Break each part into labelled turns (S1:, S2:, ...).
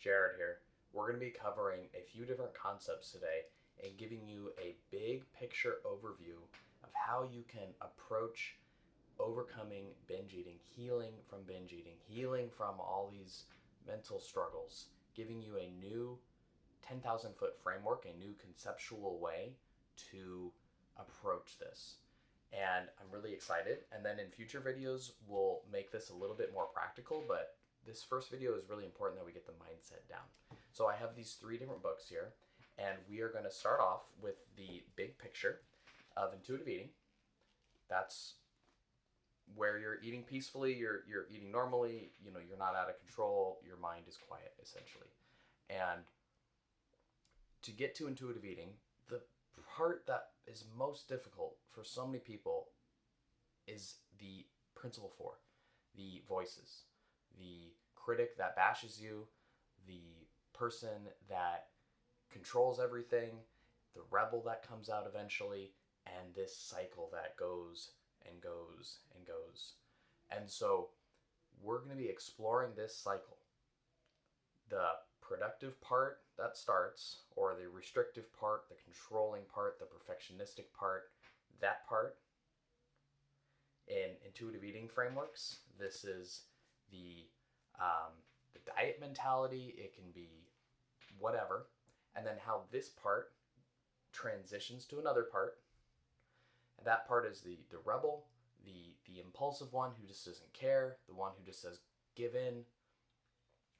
S1: Jared here. We're going to be covering a few different concepts today and giving you a big picture overview of how you can approach overcoming binge eating, healing from binge eating, healing from all these mental struggles, giving you a new 10,000 foot framework, a new conceptual way to approach this. And I'm really excited. And then in future videos, we'll make this a little bit more practical, but this first video is really important that we get the mindset down. So I have these three different books here, and we are going to start off with the big picture of intuitive eating. That's where you're eating peacefully, you're eating normally, you're not out of control, your mind is quiet, essentially. And to get to intuitive eating, the part that is most difficult for so many people is the principle four, the voices, the critic that bashes you, the person that controls everything, the rebel that comes out eventually, and this cycle that goes and goes and goes. And so we're going to be exploring this cycle. The productive part that starts, or the restrictive part, the controlling part, the perfectionistic part, that part. In intuitive eating frameworks, this is the diet mentality. It can be whatever. And then how this part transitions to another part. And that part is the rebel, the impulsive one who just doesn't care, the one who just says give in,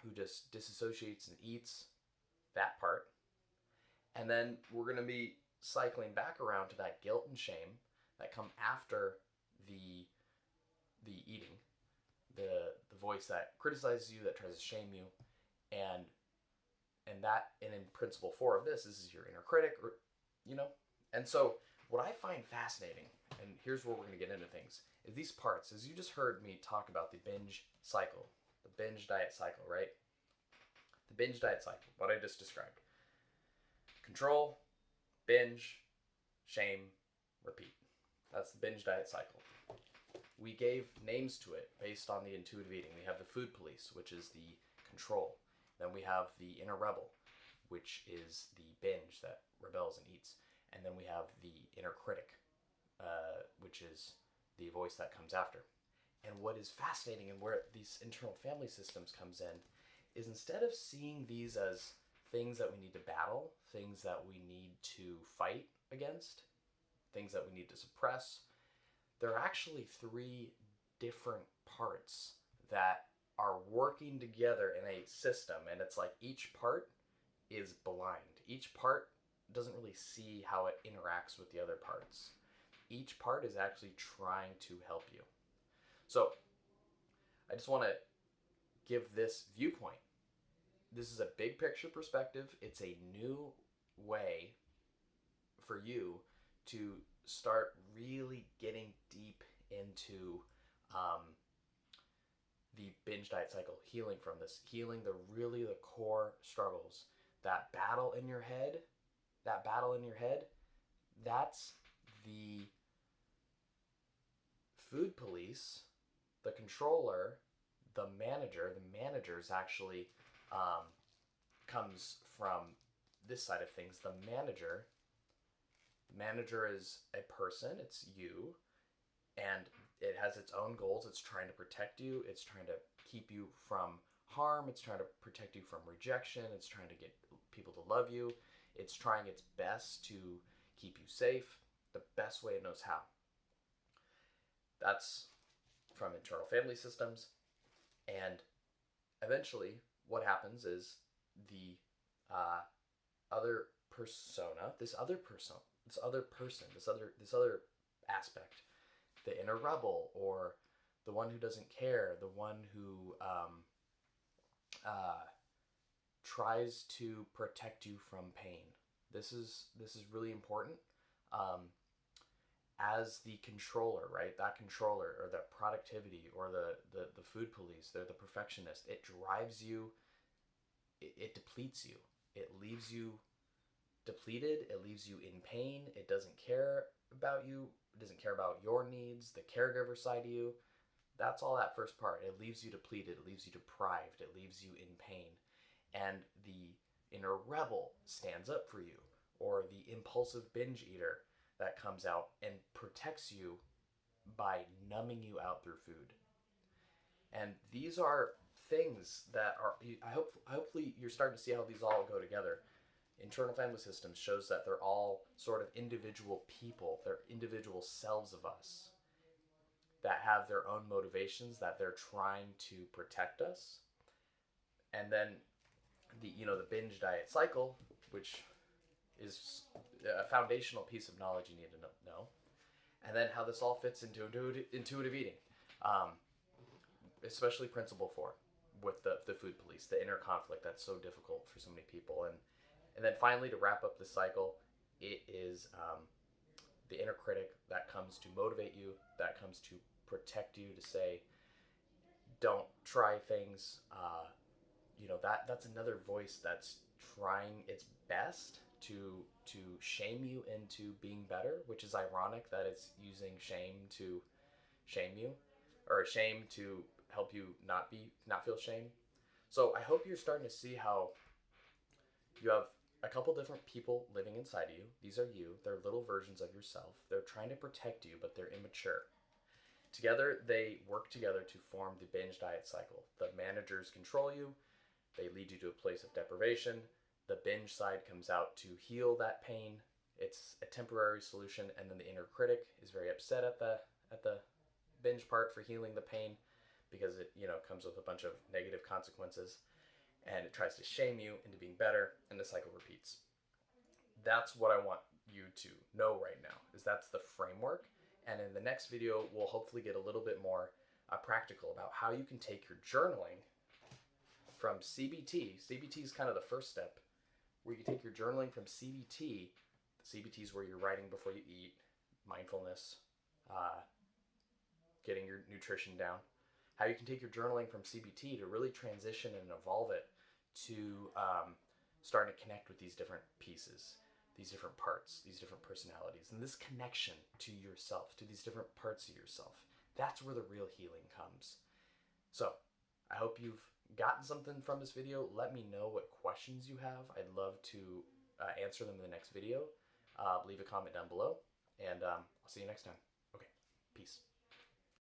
S1: who just disassociates and eats, that part. And then we're going to be cycling back around to that guilt and shame that come after the eating, the voice that criticizes you, that tries to shame you, and in principle four of this is your inner critic, And so what I find fascinating, and here's where we're going to get into things, is these parts, as you just heard me talk about the binge cycle, the Binge-Diet Cycle, right? The Binge-Diet Cycle, what I just described. Control, binge, shame, repeat. That's the Binge-Diet Cycle. We gave names to it based on the intuitive eating. We have the food police, which is the control. Then we have the inner rebel, which is the binge that rebels and eats. And then we have the inner critic, which is the voice that comes after. And what is fascinating and where these internal family systems comes in is instead of seeing these as things that we need to battle, things that we need to fight against, things that we need to suppress, there are actually three different parts that are working together in a system. And it's like each part is blind. Each part doesn't really see how it interacts with the other parts. Each part is actually trying to help you. So I just want to give this viewpoint. This is a big picture perspective. It's a new way for you to start really getting deep into the binge diet cycle, healing from this, healing the core struggles. That battle in your head, that's the food police, the controller, the manager. The manager is actually comes from this side of things. The manager is a person, it's you, and it has its own goals. It's trying to protect you. It's trying to keep you from harm. It's trying to protect you from rejection. It's trying to get people to love you. It's trying its best to keep you safe the best way it knows how. That's from internal family systems. And eventually what happens is the other persona, this other aspect, the inner rebel, or the one who doesn't care, the one who tries to protect you from pain. This is really important. As the controller, right? That controller, or the productivity, or the food police, they're the perfectionist. It drives you. It depletes you. It leaves you depleted. It leaves you in pain. It doesn't care about you. It doesn't care about your needs, the caregiver side of you. That's all that first part. It leaves you depleted. It leaves you deprived. It leaves you in pain. and the inner rebel stands up for you, or the impulsive binge eater that comes out and protects you by numbing you out through food. And these are things that are, hopefully you're starting to see how these all go together. Internal family systems shows that they're all sort of individual people, they're individual selves of us that have their own motivations that they're trying to protect us. And then the binge diet cycle, which is a foundational piece of knowledge you need to know. And then how this all fits into intuitive eating, especially principle 4 with the food police, the inner conflict that's so difficult for so many people. And then finally, to wrap up the cycle, it is the inner critic that comes to motivate you, that comes to protect you, to say, don't try things. That's another voice that's trying its best to shame you into being better, which is ironic that it's using shame to shame you, or shame to help you not feel shame. So I hope you're starting to see how you have a couple different people living inside of you. These are you. They're little versions of yourself. They're trying to protect you, but they're immature. Together, they work together to form the binge diet cycle. The managers control you. They lead you to a place of deprivation. The binge side comes out to heal that pain. It's a temporary solution, and then the inner critic is very upset at the binge part for healing the pain, because it comes with a bunch of negative consequences, and it tries to shame you into being better, and the cycle repeats. That's what I want you to know right now, is that's the framework. And in the next video, we'll hopefully get a little bit more practical about how you can take your journaling from CBT. CBT is kind of the first step, where you take your journaling from CBT. The CBT is where you're writing before you eat, mindfulness, getting your nutrition down. How you can take your journaling from CBT to really transition and evolve it to starting to connect with these different pieces, these different parts, these different personalities, and this connection to yourself, to these different parts of yourself. That's where the real healing comes. So I hope you've gotten something from this video. Let me know what questions you have. I'd love to answer them in the next video. Leave a comment down below, and I'll see you next time. Okay, peace.